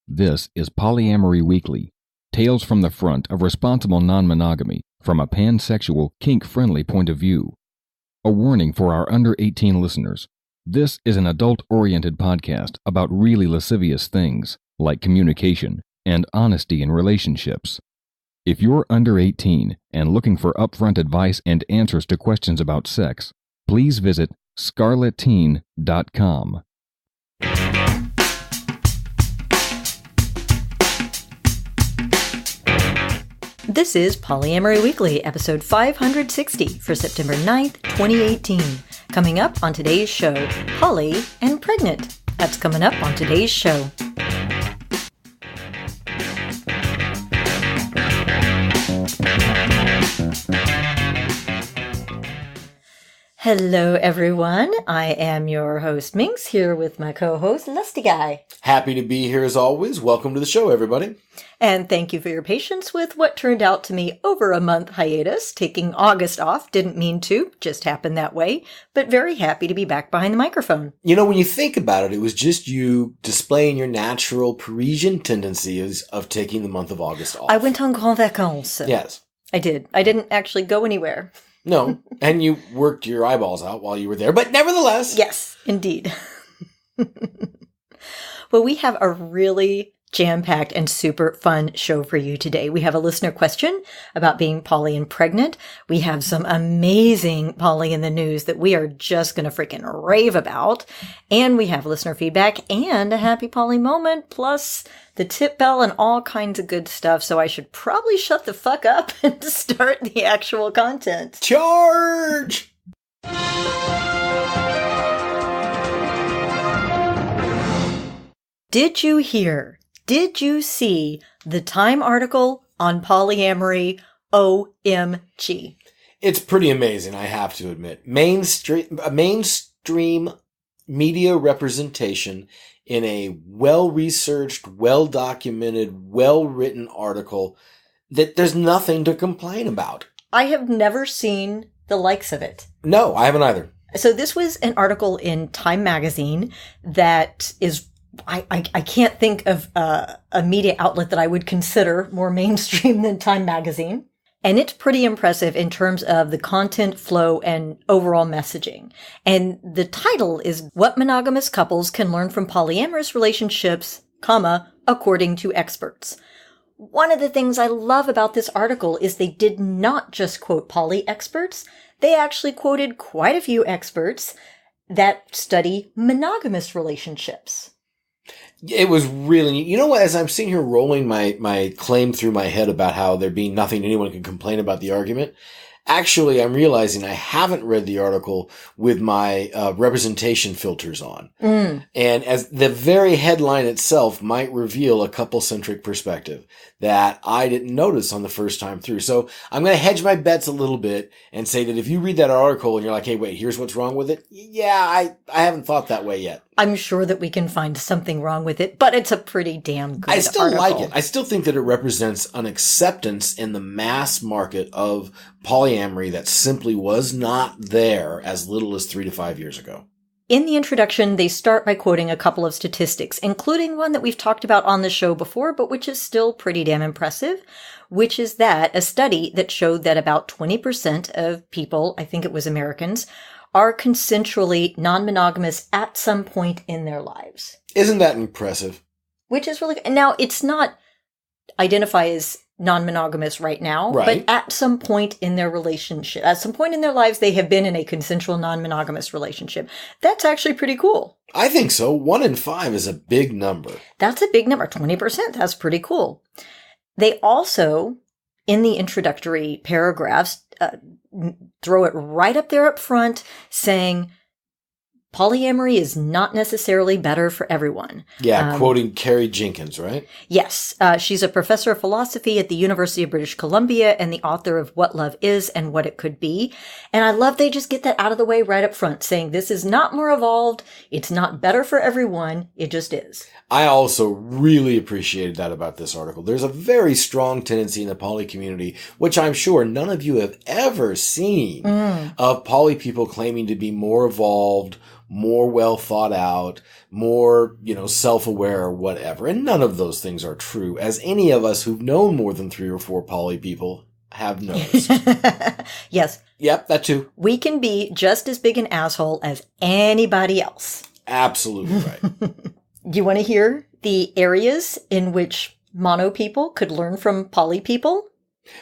This is Polyamory Weekly, tales from the front of responsible non-monogamy from a pansexual, kink-friendly point of view. A warning for our under 18 listeners. This is an adult-oriented podcast about really lascivious things, like communication and honesty in relationships. If you're under 18 and looking for upfront advice and answers to questions about sex, please visit scarletteen.com. This is Polyamory Weekly, episode 560 for September 9th, 2018. Coming up on today's show, Poly and Pregnant. That's coming up on today's show. Hello, everyone. I am your host, Minx, here with my co-host, Lusty Guy. Happy to be here as always. Welcome to the show, everybody. And thank you for your patience with what turned out to me over a month hiatus. Taking August off, didn't mean to, just happened that way, but very happy to be back behind the microphone. You know, when you think about it, it was just you displaying your natural Parisian tendencies of taking the month of August off. I went on grand vacances. Yes. I did. I didn't actually go anywhere. No, and you worked your eyeballs out while you were there, but nevertheless. Yes, indeed. Well, we have a really jam-packed and super fun show for you today. We have a listener question about being poly and pregnant. We have some amazing poly in the news that we are just going to freaking rave about. And we have listener feedback and a happy poly moment, plus the tip bell and all kinds of good stuff. So I should probably shut the fuck up and start the actual content. Charge! Did you hear? Did you see the Time article on polyamory? OMG. It's pretty amazing, I have to admit. Mainstream media representation in a well-researched, well-documented, well-written article that there's nothing to complain about. I have never seen the likes of it. No, I haven't either. So this was an article in Time magazine that is, I can't think of a media outlet that I would consider more mainstream than Time magazine. And it's pretty impressive in terms of the content flow and overall messaging. And the title is What Monogamous Couples Can Learn from Polyamorous Relationships, according to experts. One of the things I love about this article is they did not just quote poly experts. They actually quoted quite a few experts that study monogamous relationships. It was really, you know what, as I'm sitting here rolling my claim through my head about how there being nothing anyone can complain about the argument, actually I'm realizing I haven't read the article with my representation filters on. And as the very headline itself might reveal a couple-centric perspective that I didn't notice on the first time through. So I'm going to hedge my bets a little bit and say that if you read that article and you're like, hey, wait, here's what's wrong with it. Yeah, I haven't thought that way yet. I'm sure that we can find something wrong with it, but it's a pretty damn good article. I still like it. I still think that it represents an acceptance in the mass market of polyamory that simply was not there as little as 3 to 5 years ago. In the introduction, they start by quoting a couple of statistics, including one that we've talked about on the show before, but which is still pretty damn impressive, which is that a study that showed that about 20% of people, I think it was Americans, are consensually non-monogamous at some point in their lives. Isn't that impressive? Which is really good. Now, it's not identify as non-monogamous right now, right, but at some point in their relationship, at some point in their lives, they have been in a consensual non-monogamous relationship. That's actually pretty cool. I think so. 1 in 5 is a big number. That's a big number. 20%. That's pretty cool. They also, in the introductory paragraphs, throw it right up there up front saying polyamory is not necessarily better for everyone. Yeah, quoting Carrie Jenkins, right? Yes. She's a professor of philosophy at the University of British Columbia and the author of What Love Is and What It Could Be. And I love they just get that out of the way right up front, saying this is not more evolved. It's not better for everyone. It just is. I also really appreciated that about this article. There's a very strong tendency in the poly community, which I'm sure none of you have ever seen, of poly people claiming to be more evolved, more well thought out, more, self-aware or whatever. And none of those things are true, as any of us who've known more than 3 or 4 poly people have noticed. Yes. Yep, that too. We can be just as big an asshole as anybody else. Absolutely right. Do you want to hear the areas in which mono people could learn from poly people?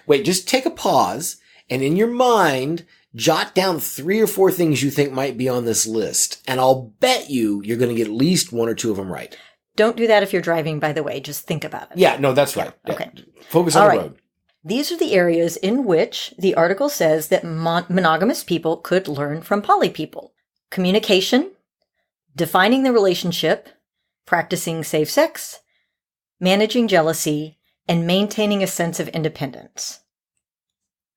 Wait, just take a pause and in your mind, jot down 3 or 4 things you think might be on this list. And I'll bet you're going to get at least 1 or 2 of them right. Don't do that if you're driving, by the way. Just think about it. Yeah, no, that's right. Yeah, okay. Focus on the road. These are the areas in which the article says that monogamous people could learn from poly people. Communication, defining the relationship, practicing safe sex, managing jealousy, and maintaining a sense of independence.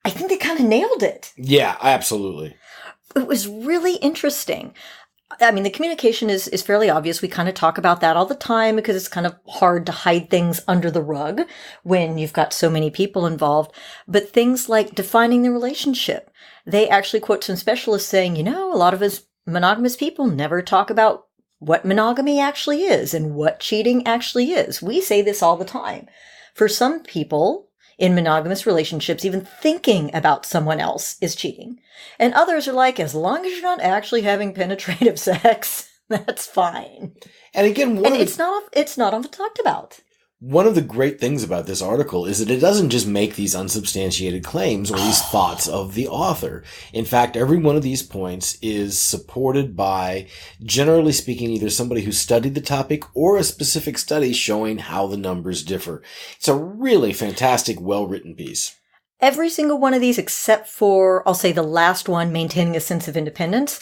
I think they kind of nailed it. Yeah, absolutely. It was really interesting. I mean, the communication is fairly obvious. We kind of talk about that all the time because it's kind of hard to hide things under the rug when you've got so many people involved. But things like defining the relationship, they actually quote some specialists saying, a lot of us monogamous people never talk about what monogamy actually is and what cheating actually is. We say this all the time. For some people in monogamous relationships, even thinking about someone else is cheating. And others are like, as long as you're not actually having penetrative sex, that's fine. And again, it's not often talked about. One of the great things about this article is that it doesn't just make these unsubstantiated claims or these thoughts of the author. In fact, every one of these points is supported by, generally speaking, either somebody who studied the topic or a specific study showing how the numbers differ. It's a really fantastic, well-written piece. Every single one of these, except for, I'll say the last one, maintaining a sense of independence,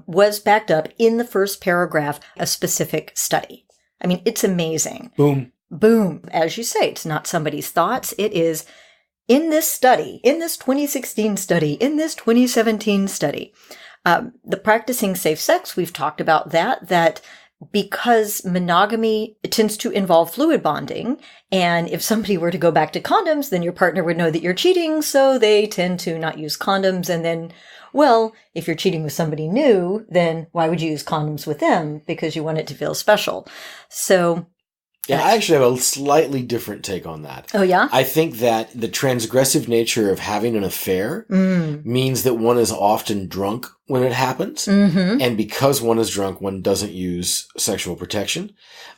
was backed up in the first paragraph, a specific study. I mean, it's amazing. Boom. As you say, it's not somebody's thoughts. It is in this study, in this 2016 study, in this 2017 study. The practicing safe sex, we've talked about that because monogamy tends to involve fluid bonding. And if somebody were to go back to condoms, then your partner would know that you're cheating. So they tend to not use condoms. And then, well, if you're cheating with somebody new, then why would you use condoms with them? Because you want it to feel special. So yeah, I actually have a slightly different take on that. Oh, yeah? I think that the transgressive nature of having an affair means that one is often drunk when it happens. Mm-hmm. And because one is drunk, one doesn't use sexual protection.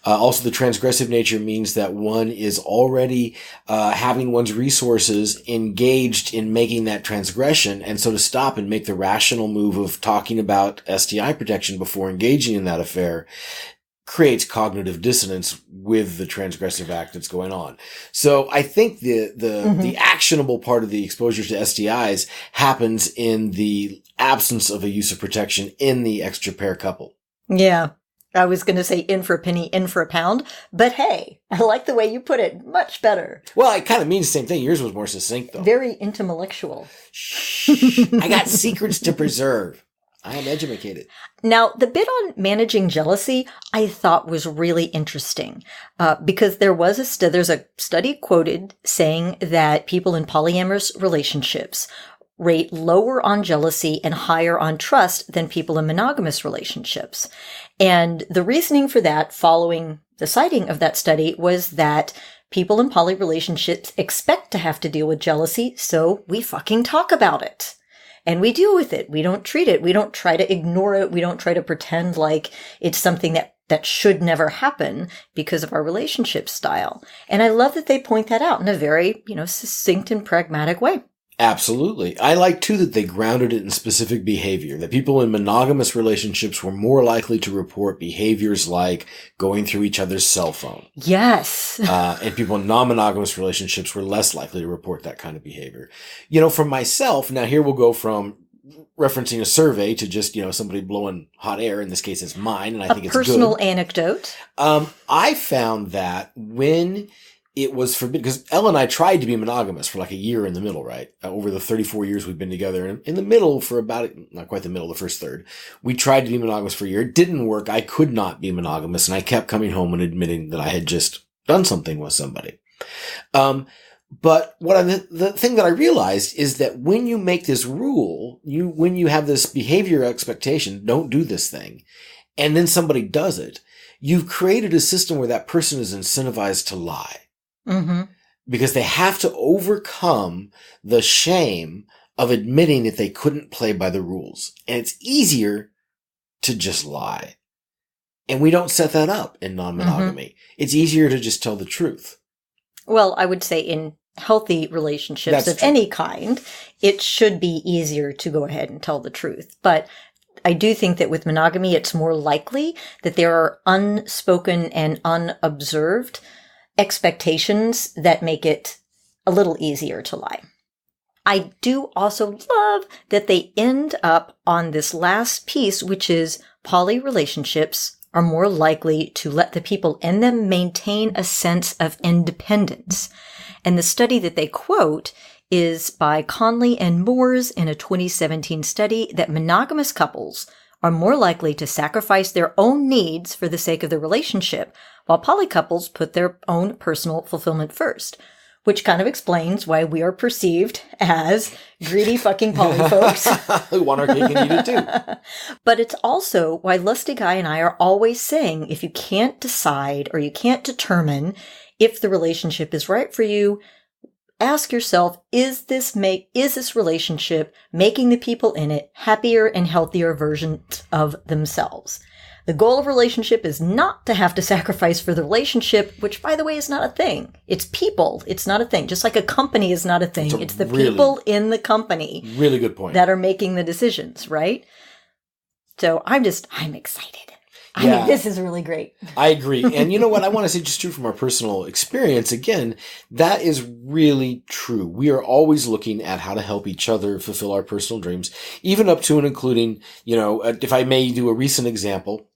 Also, the transgressive nature means that one is already having one's resources engaged in making that transgression. And so to stop and make the rational move of talking about STI protection before engaging in that affair creates cognitive dissonance with the transgressive act that's going on. So I think the actionable part of the exposure to STIs happens in the absence of a use of protection in the extra pair couple. Yeah. I was going to say in for a penny, in for a pound, but hey, I like the way you put it. Much better. Well, it kind of means the same thing. Yours was more succinct though. Very intellectual. Shh. I got secrets to preserve. I am educated. Now, the bit on managing jealousy, I thought was really interesting because there's a study quoted saying that people in polyamorous relationships rate lower on jealousy and higher on trust than people in monogamous relationships. And the reasoning for that, following the citing of that study, was that people in poly relationships expect to have to deal with jealousy, so we fucking talk about it. And we deal with it. We don't treat it. We don't try to ignore it. We don't try to pretend like it's something that should never happen because of our relationship style. And I love that they point that out in a very, succinct and pragmatic way. Absolutely. I like, too, that they grounded it in specific behavior, that people in monogamous relationships were more likely to report behaviors like going through each other's cell phone. Yes. And people in non-monogamous relationships were less likely to report that kind of behavior. For myself, now here we'll go from referencing a survey to just, somebody blowing hot air. In this case, it's mine, and I think it's good. A personal anecdote. I found that when it was forbidden, because Elle and I tried to be monogamous for like a year in the middle, right? Over the 34 years we've been together. And in the middle for about, not quite the middle, the first third, we tried to be monogamous for a year. It didn't work. I could not be monogamous. And I kept coming home and admitting that I had just done something with somebody. But the thing that I realized is that when you make this rule, when you have this behavior expectation, don't do this thing, and then somebody does it, you've created a system where that person is incentivized to lie. Mm-hmm. Because they have to overcome the shame of admitting that they couldn't play by the rules. And it's easier to just lie. And we don't set that up in non-monogamy. Mm-hmm. It's easier to just tell the truth. Well, I would say in healthy relationships of any kind, it should be easier to go ahead and tell the truth. But I do think that with monogamy, it's more likely that there are unspoken and unobserved expectations that make it a little easier to lie. I do also love that they end up on this last piece, which is poly relationships are more likely to let the people in them maintain a sense of independence. And the study that they quote is by Conley and Moores in a 2017 study that monogamous couples are more likely to sacrifice their own needs for the sake of the relationship, while poly couples put their own personal fulfillment first, which kind of explains why we are perceived as greedy fucking poly folks. Who want our cake and eat it too. But it's also why Lusty Guy and I are always saying if you can't decide or you can't determine if the relationship is right for you, ask yourself, is this relationship making the people in it happier and healthier versions of themselves? The goal of relationship is not to have to sacrifice for the relationship, which, by the way, is not a thing. It's people. It's not a thing. Just like a company is not a thing. It's the people in the company. Really good point. That are making the decisions, right? So I'm excited. I mean, this is really great. I agree. And you know what? I want to say just true from our personal experience. Again, that is really true. We are always looking at how to help each other fulfill our personal dreams, even up to and including, if I may do a recent example.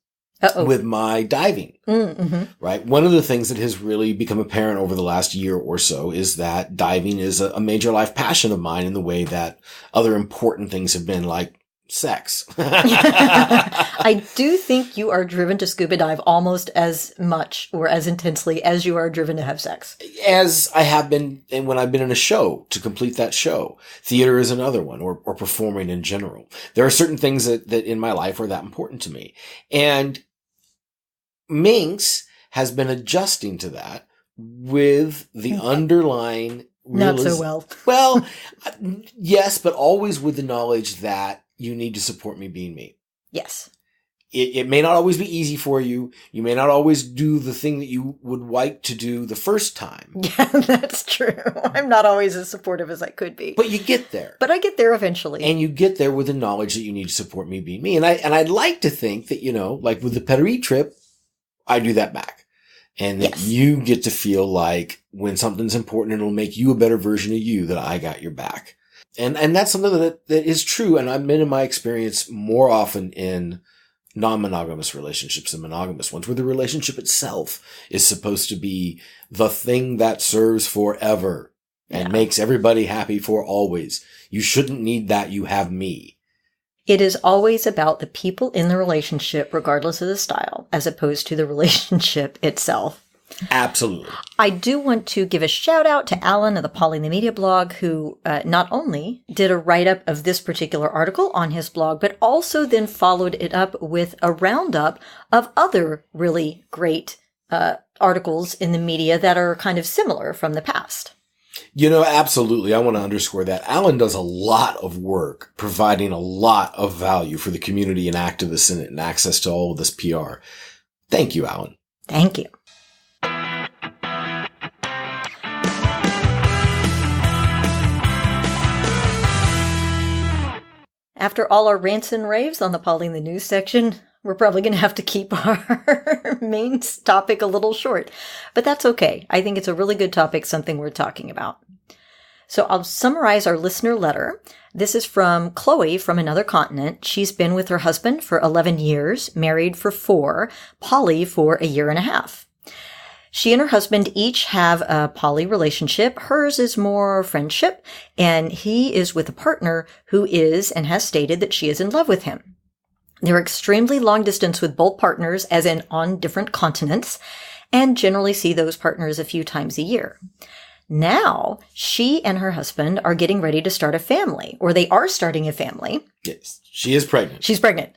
Uh-oh. With my diving, right? One of the things that has really become apparent over the last year or so is that diving is a major life passion of mine in the way that other important things have been, like sex. I do think you are driven to scuba dive almost as much or as intensely as you are driven to have sex. As I have been, and when I've been in a show to complete that show. Theater is another one, or performing in general. There are certain things that in my life are that important to me. And Minx has been adjusting to that with the underlying not so well. Well, yes, but always with the knowledge that you need to support me being me. Yes. It may not always be easy for you. You may not always do the thing that you would like to do the first time. Yeah, that's true. I'm not always as supportive as I could be. But you get there. But I get there eventually. And you get there with the knowledge that you need to support me being me. And I'd like to think that, like with the Pettery trip, I do that back. And that you get to feel like when something's important and it'll make you a better version of you, that I got your back. And that's something that is true. And I've been in my experience more often in non-monogamous relationships than monogamous ones, where the relationship itself is supposed to be the thing that serves forever and makes everybody happy for always. You shouldn't need that. You have me. It is always about the people in the relationship, regardless of the style, as opposed to the relationship itself. Absolutely. I do want to give a shout out to Alan of the Poly the Media blog, who not only did a write-up of this particular article on his blog, but also then followed it up with a roundup of other really great articles in the media that are kind of similar from the past. Absolutely. I want to underscore that. Alan does a lot of work providing a lot of value for the community and activists in it and access to all of this PR. Thank you, Alan. Thank you. After all our rants and raves on the Poly in the News section, we're probably going to have to keep our main topic a little short. But that's okay. I think it's a really good topic, something we're talking about. So I'll summarize our listener letter. This is from Chloé from another continent. She's been with her husband for 11 years, married for 4, poly for a year and a half. She and her husband each have a poly relationship. Hers is more friendship, and he is with a partner who is and has stated that she is in love with him. They're extremely long distance with both partners, as in on different continents, and generally see those partners a few times a year. Now, she and her husband are getting ready to start a family, or they are starting a family. Yes, she is pregnant. She's pregnant.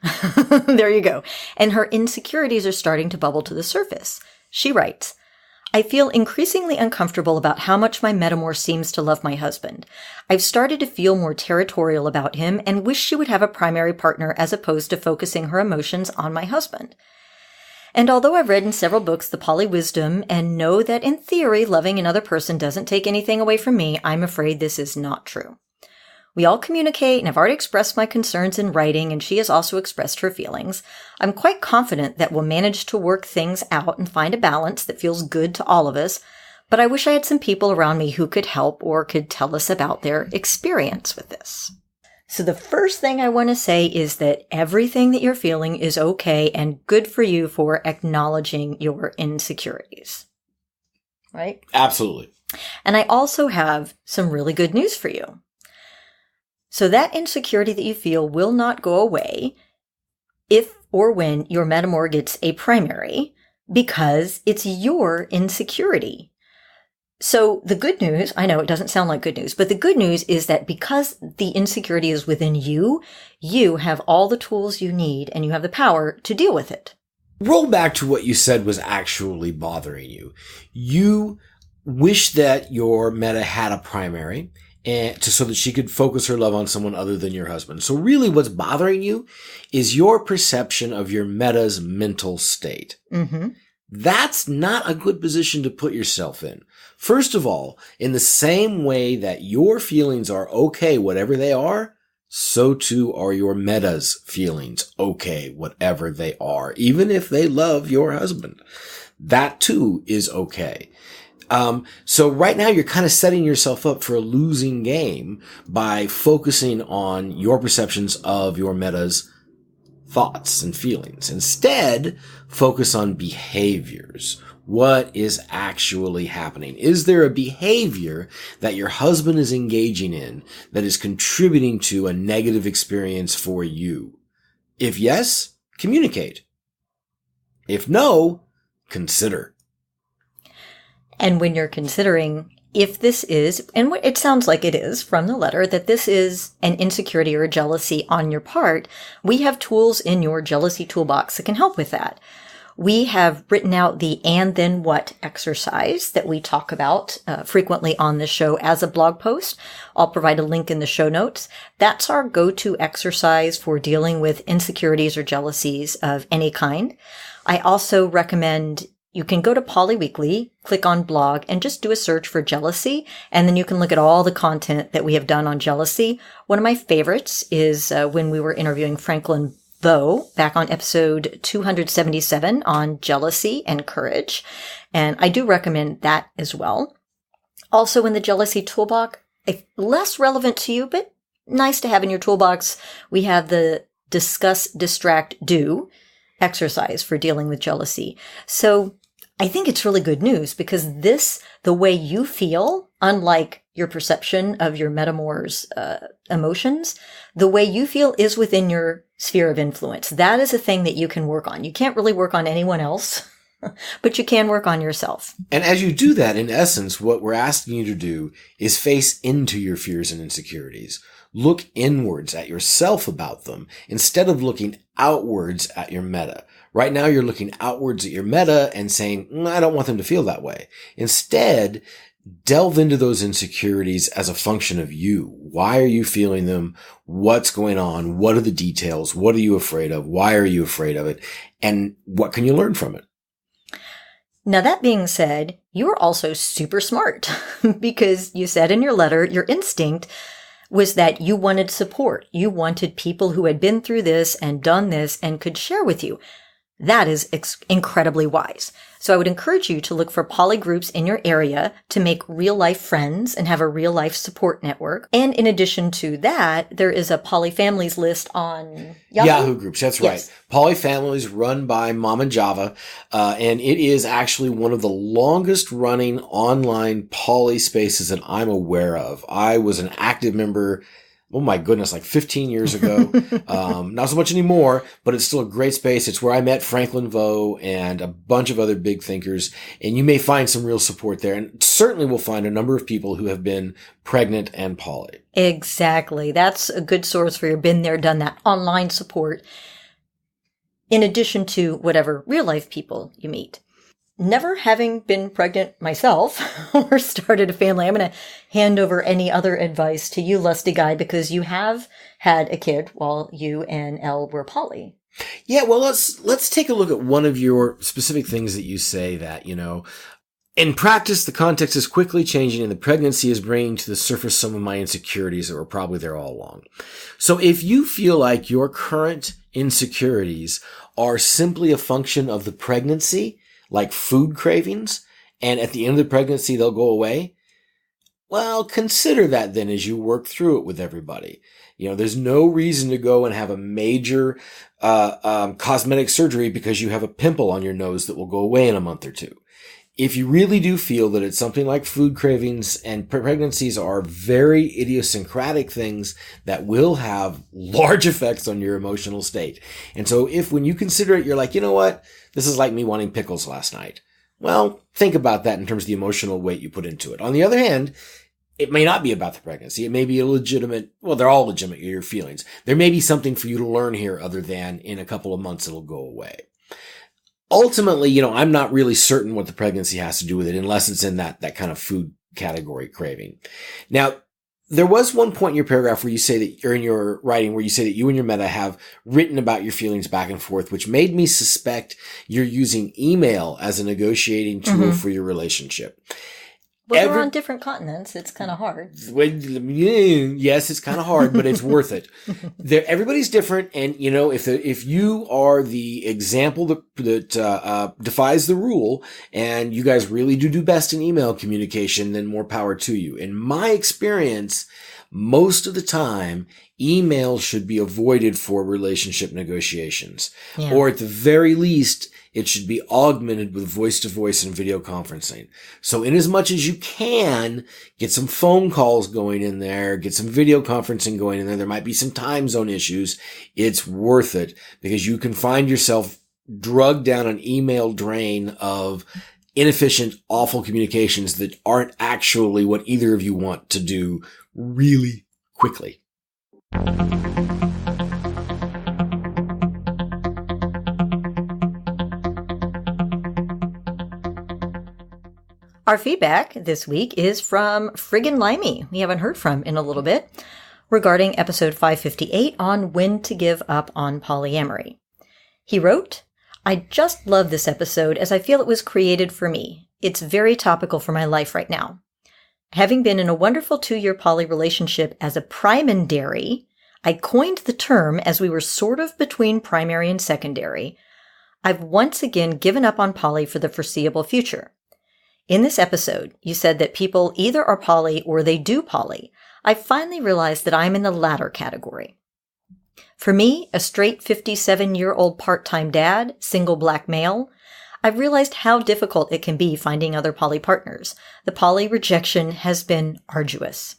There you go. And her insecurities are starting to bubble to the surface. She writes, I feel increasingly uncomfortable about how much my metamour seems to love my husband. I've started to feel more territorial about him and wish she would have a primary partner as opposed to focusing her emotions on my husband. And although I've read in several books the poly wisdom and know that in theory loving another person doesn't take anything away from me, I'm afraid this is not true. We all communicate, and I've already expressed my concerns in writing, and she has also expressed her feelings. I'm quite confident that we'll manage to work things out and find a balance that feels good to all of us, but I wish I had some people around me who could help or could tell us about their experience with this. So the first thing I want to say is that everything that you're feeling is okay and good for you for acknowledging your insecurities. Right? Absolutely. And I also have some really good news for you. So that insecurity that you feel will not go away if or when your metamour gets a primary, because it's your insecurity. So the good news, I know it doesn't sound like good news, but the good news is that because the insecurity is within you, you have all the tools you need and you have the power to deal with it. Roll back to what you said was actually bothering you. You wish that your meta had a primary so that she could focus her love on someone other than your husband. So really what's bothering you is your perception of your meta's mental state. Mm-hmm. That's not a good position to put yourself in. First of all, in the same way that your feelings are okay, whatever they are, so too are your meta's feelings okay, whatever they are, even if they love your husband. That too is okay. So right now you're kind of setting yourself up for a losing game by focusing on your perceptions of your meta's thoughts and feelings. Instead, focus on behaviors. What is actually happening? Is there a behavior that your husband is engaging in that is contributing to a negative experience for you? If yes, communicate. If no, consider. And when you're considering if this is, and it sounds like it is from the letter, that this is an insecurity or a jealousy on your part, we have tools in your jealousy toolbox that can help with that. We have written out the and then what exercise that we talk about frequently on the show as a blog post. I'll provide a link in the show notes. That's our go-to exercise for dealing with insecurities or jealousies of any kind. I also recommend you can go to Poly Weekly, click on blog, and just do a search for jealousy, and then you can look at all the content that we have done on jealousy. One of my favorites is when we were interviewing Franklin Bow back on episode 277 on jealousy and courage, and I do recommend that as well. Also in the jealousy toolbox, less relevant to you, but nice to have in your toolbox, we have the discuss, distract, do exercise for dealing with jealousy. So I think it's really good news because the way you feel, unlike your perception of your metamour's emotions, the way you feel is within your sphere of influence. That is a thing that you can work on. You can't really work on anyone else, but you can work on yourself. And as you do that, in essence, what we're asking you to do is face into your fears and insecurities. Look inwards at yourself about them instead of looking outwards at your meta. Right now, you're looking outwards at your meta and saying, I don't want them to feel that way. Instead, delve into those insecurities as a function of you. Why are you feeling them? What's going on? What are the details? What are you afraid of? Why are you afraid of it? And what can you learn from it? Now, that being said, you are also super smart because you said in your letter, your instinct was that you wanted support. You wanted people who had been through this and done this and could share with you. That is incredibly wise. So I would encourage you to look for poly groups in your area to make real life friends and have a real life support network. And in addition to that, there is a Poly Families list on Yahoo groups. That's right. Yes. Poly Families run by Mama Java. And it is actually one of the longest running online poly spaces that I'm aware of. I was an active member oh my goodness, like 15 years ago. Not so much anymore, but it's still a great space. It's where I met Franklin Vo and a bunch of other big thinkers. And you may find some real support there. And certainly will find a number of people who have been pregnant and poly. Exactly. That's a good source for your been there, done that online support, in addition to whatever real life people you meet. Never having been pregnant myself or started a family, I'm going to hand over any other advice to you, Lusty Guy, because you have had a kid while you and Elle were poly. Yeah, well, let's take a look at one of your specific things that you say that, in practice, the context is quickly changing and the pregnancy is bringing to the surface some of my insecurities that were probably there all along. So if you feel like your current insecurities are simply a function of the pregnancy, like food cravings, and at the end of the pregnancy, they'll go away, well, consider that then as you work through it with everybody. There's no reason to go and have a major cosmetic surgery because you have a pimple on your nose that will go away in a month or two. If you really do feel that it's something like food cravings, and pregnancies are very idiosyncratic things that will have large effects on your emotional state. And so when you consider it, you're like, you know what? This is like me wanting pickles last night. Well, think about that in terms of the emotional weight you put into it. On the other hand, it may not be about the pregnancy. It may be they're all legitimate, your feelings. There may be something for you to learn here other than in a couple of months it'll go away. Ultimately, I'm not really certain what the pregnancy has to do with it unless it's in that kind of food category craving. Now, there was one point in your paragraph where you say that, or in your writing, where you say that you and your meta have written about your feelings back and forth, which made me suspect you're using email as a negotiating tool for your relationship. Well, we're on different continents. It's kind of hard. Yes, it's kind of hard, but it's worth it. Everybody's different. And, if you are the example that defies the rule and you guys really do best in email communication, then more power to you. In my experience, most of the time, email should be avoided for relationship negotiations. Yeah. Or at the very least, it should be augmented with voice-to-voice and video conferencing. So in as much as you can, get some phone calls going in there, get some video conferencing going in there. There might be some time zone issues. It's worth it because you can find yourself drugged down an email drain of inefficient, awful communications that aren't actually what either of you want to do really quickly. Our feedback this week is from Friggin' Limey, we haven't heard from in a little bit, regarding episode 558 on when to give up on polyamory. He wrote, I just love this episode as I feel it was created for me. It's very topical for my life right now. Having been in a wonderful 2-year poly relationship as a primandary, I coined the term as we were sort of between primary and secondary. I've once again given up on poly for the foreseeable future. In this episode, you said that people either are poly or they do poly. I finally realized that I'm in the latter category. For me, a straight 57-year-old part-time dad, single black male, I've realized how difficult it can be finding other poly partners. The poly rejection has been arduous.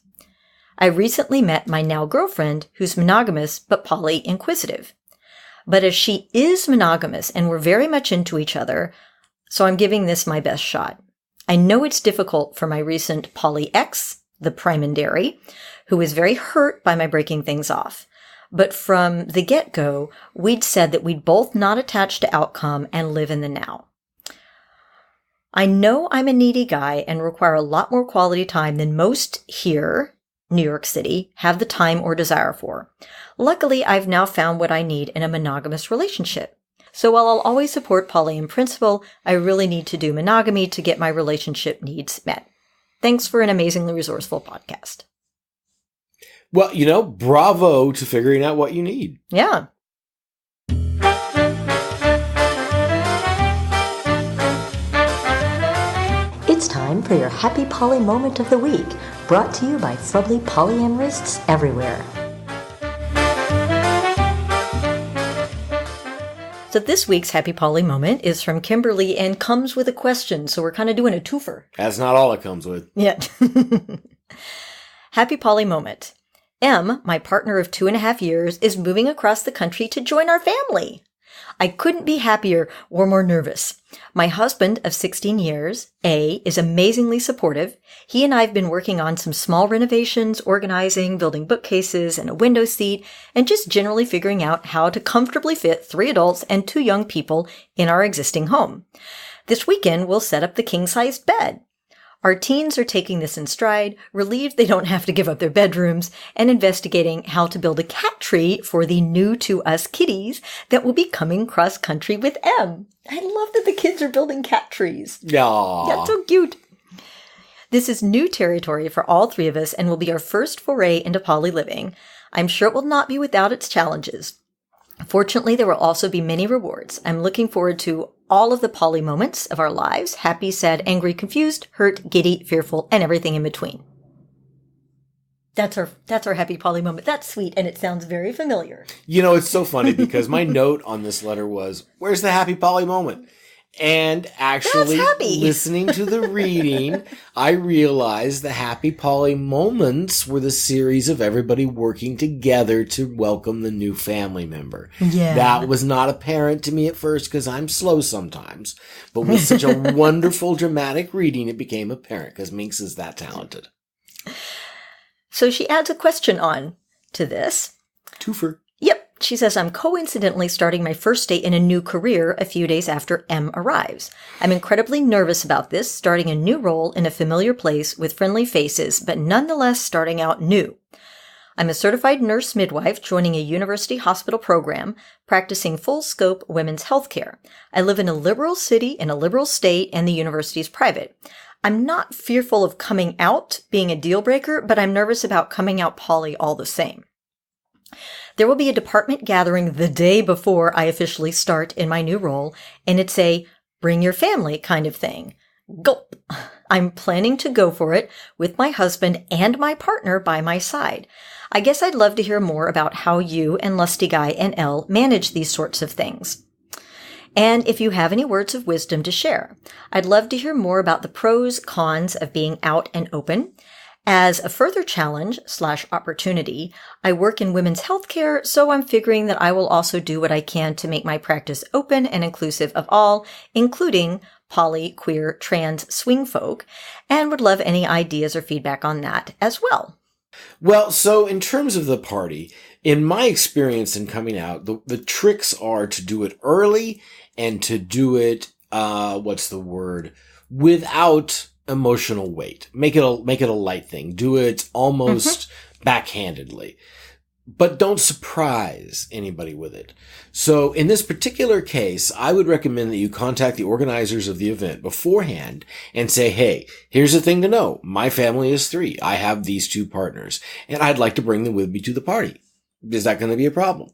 I recently met my now girlfriend who's monogamous but poly inquisitive. But as she is monogamous and we're very much into each other, so I'm giving this my best shot. I know it's difficult for my recent poly ex, the primandary, who is very hurt by my breaking things off. But from the get-go, we'd said that we'd both not attach to outcome and live in the now. I know I'm a needy guy and require a lot more quality time than most here, New York City, have the time or desire for. Luckily, I've now found what I need in a monogamous relationship. So while I'll always support poly in principle, I really need to do monogamy to get my relationship needs met. Thanks for an amazingly resourceful podcast. Well, bravo to figuring out what you need. Yeah. It's time for your Happy Poly Moment of the Week, brought to you by Fubbly Polyamorists everywhere. So this week's Happy Poly Moment is from Kimberly and comes with a question, so we're kind of doing a twofer. That's not all it comes with. Yeah. Happy Poly Moment. M, my partner of 2.5 years, is moving across the country to join our family. I couldn't be happier or more nervous. My husband of 16 years, A, is amazingly supportive. He and I have been working on some small renovations, organizing, building bookcases and a window seat, and just generally figuring out how to comfortably fit 3 adults and 2 young people in our existing home. This weekend, we'll set up the king-sized bed. Our teens are taking this in stride, relieved they don't have to give up their bedrooms, and investigating how to build a cat tree for the new-to-us kitties that will be coming cross-country with M. I love that the kids are building cat trees. Aww. That's so cute. This is new territory for all 3 of us and will be our first foray into poly living. I'm sure it will not be without its challenges. Fortunately, there will also be many rewards. I'm looking forward to all of the poly moments of our lives: happy, sad, angry, confused, hurt, giddy, fearful, and everything in between. That's our happy poly moment. That's sweet, and it sounds very familiar. You know, it's so funny because my note on this letter was, where's the happy poly moment? And actually, listening to the reading, I realized the happy poly moments were the series of everybody working together to welcome the new family member. Yeah. That was not apparent to me at first because I'm slow sometimes. But with such a wonderful dramatic reading, it became apparent because Minx is that talented. So she adds a question on to this. Twofer. Yep. She says, I'm coincidentally starting my first date in a new career a few days after M arrives. I'm incredibly nervous about this, starting a new role in a familiar place with friendly faces, but nonetheless starting out new. I'm a certified nurse midwife joining a university hospital program, practicing full-scope women's health care. I live in a liberal city in a liberal state, and the university is private. I'm not fearful of coming out being a deal breaker, but I'm nervous about coming out poly all the same. There will be a department gathering the day before I officially start in my new role, and it's a bring your family kind of thing. Gulp. I'm planning to go for it with my husband and my partner by my side. I guess I'd love to hear more about how you and Lusty Guy and Elle manage these sorts of things. And if you have any words of wisdom to share, I'd love to hear more about the pros, cons of being out and open. As a further challenge/opportunity, I work in women's healthcare, so I'm figuring that I will also do what I can to make my practice open and inclusive of all, including poly, queer, trans, swing folk, and would love any ideas or feedback on that as well. Well, so in terms of the party, in my experience in coming out, the tricks are to do it early and to do it, without emotional weight. Make it a light thing. Do it almost backhandedly. But don't surprise anybody with it. So in this particular case, I would recommend that you contact the organizers of the event beforehand and say, hey, here's the thing to know. My family is 3. I have these 2 partners, and I'd like to bring them with me to the party. Is that going to be a problem?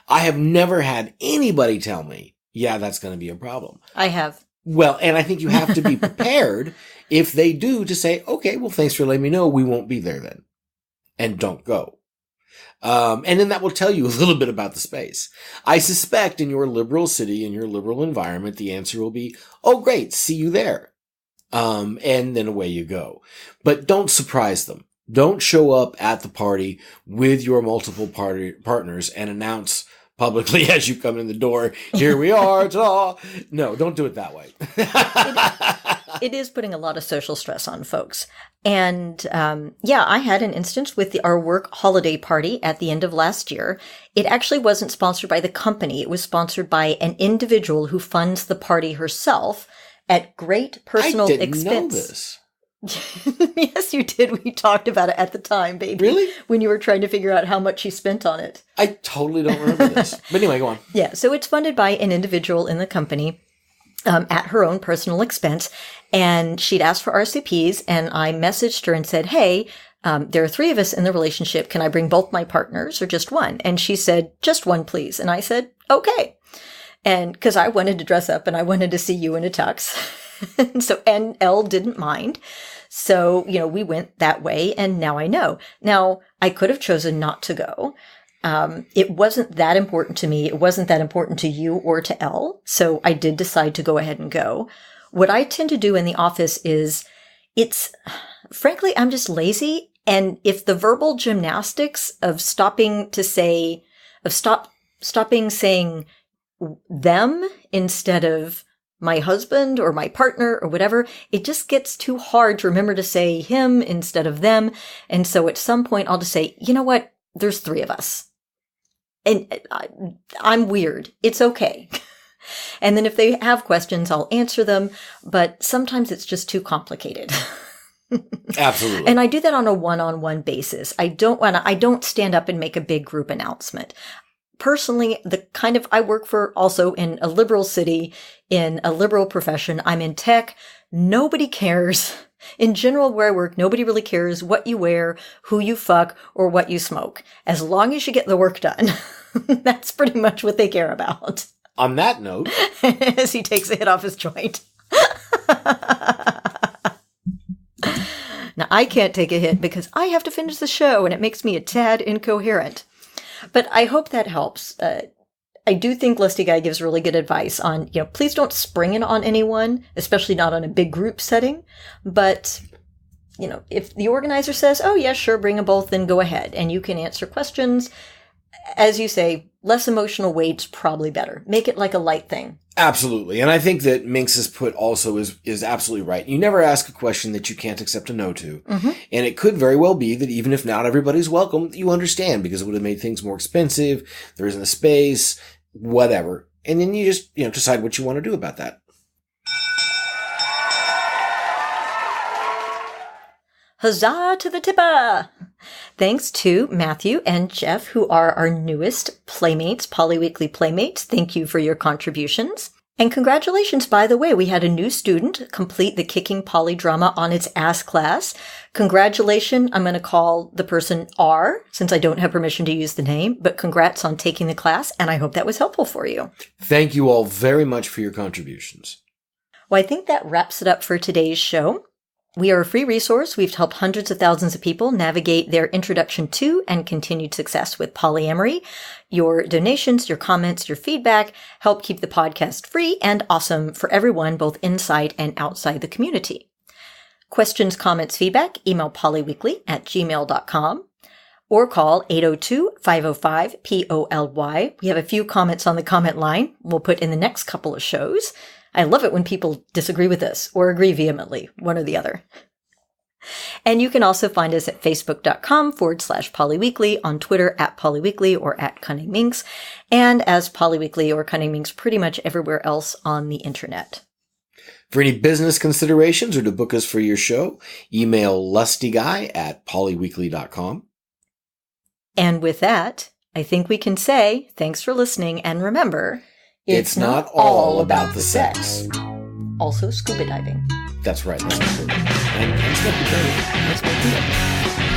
I have never had anybody tell me, yeah, that's going to be a problem. I have. Well, and I think you have to be prepared if they do to say, okay, well, thanks for letting me know. We won't be there then. And don't go. And then that will tell you a little bit about the space. I suspect in your liberal city, in your liberal environment, the answer will be, oh, great, see you there. And then away you go. But don't surprise them. Don't show up at the party with your multiple partners and announce publicly as you come in the door, here we are. Ta-da. No, don't do it that way. It is putting a lot of social stress on folks. And I had an instance with our work holiday party at the end of last year. It actually wasn't sponsored by the company. It was sponsored by an individual who funds the party herself at great personal expense. I didn't know this. Yes, you did. We talked about it at the time, baby. Really? When you were trying to figure out how much you spent on it. I totally don't remember this. But anyway, go on. Yeah, so it's funded by an individual in the company at her own personal expense. And she'd asked for RCPs, and I messaged her and said, hey, there are 3 of us in the relationship. Can I bring both my partners or just one? And she said, just one, please. And I said, okay. And because I wanted to dress up and I wanted to see you in a tux. and Elle didn't mind. So, we went that way, and now I know. Now, I could have chosen not to go. It wasn't that important to me. It wasn't that important to you or to Elle. So I did decide to go ahead and go. What I tend to do in the office is frankly, I'm just lazy. And if the verbal gymnastics of stopping saying them instead of my husband or my partner or whatever, it just gets too hard to remember to say him instead of them. And so at some point I'll just say, you know what? There's 3 of us. And I'm weird. It's okay. And then if they have questions, I'll answer them. But sometimes it's just too complicated. Absolutely. And I do that on a one-on-one basis. I don't stand up and make a big group announcement. Personally, I work for also in a liberal city, in a liberal profession. I'm in tech. Nobody cares. In general, where I work, nobody really cares what you wear, who you fuck, or what you smoke. As long as you get the work done. That's pretty much what they care about. On that note, as he takes a hit off his joint. Now, I can't take a hit because I have to finish the show and it makes me a tad incoherent. But I hope that helps. I do think Lusty Guy gives really good advice on, please don't spring it on anyone, especially not on a big group setting. But, if the organizer says, oh, yeah, sure, bring them both, then go ahead. And you can answer questions. As you say, less emotional weight's probably better. Make it like a light thing. Absolutely. And I think that Minx's put also is absolutely right. You never ask a question that you can't accept a no to. Mm-hmm. And it could very well be that even if not everybody's welcome, you understand because it would have made things more expensive. There isn't a space, whatever. And then you just, decide what you want to do about that. Huzzah to the tipper! Thanks to Matthew and Jeff, who are our newest Playmates, Polyweekly Playmates. Thank you for your contributions. And congratulations, by the way, we had a new student complete the Kicking Poly Drama on its ass class. Congratulations, I'm going to call the person R, since I don't have permission to use the name, but congrats on taking the class, and I hope that was helpful for you. Thank you all very much for your contributions. Well, I think that wraps it up for today's show. We are a free resource. We've helped hundreds of thousands of people navigate their introduction to and continued success with polyamory. Your donations, your comments, your feedback help keep the podcast free and awesome for everyone, both inside and outside the community. Questions, comments, feedback, email polyweekly@gmail.com or call 802-505-POLY. We have a few comments on the comment line we'll put in the next couple of shows. I love it when people disagree with us or agree vehemently, one or the other. And you can also find us at facebook.com/polyweekly, on Twitter @polyweekly or @cunningminx, and as Polyweekly or Cunning Minx pretty much everywhere else on the internet. For any business considerations or to book us for your show, email lustyguy@polyweekly.com. And with that, I think we can say thanks for listening, and remember, it's not all about the sex. Also scuba diving. That's right. That's important. And smoking.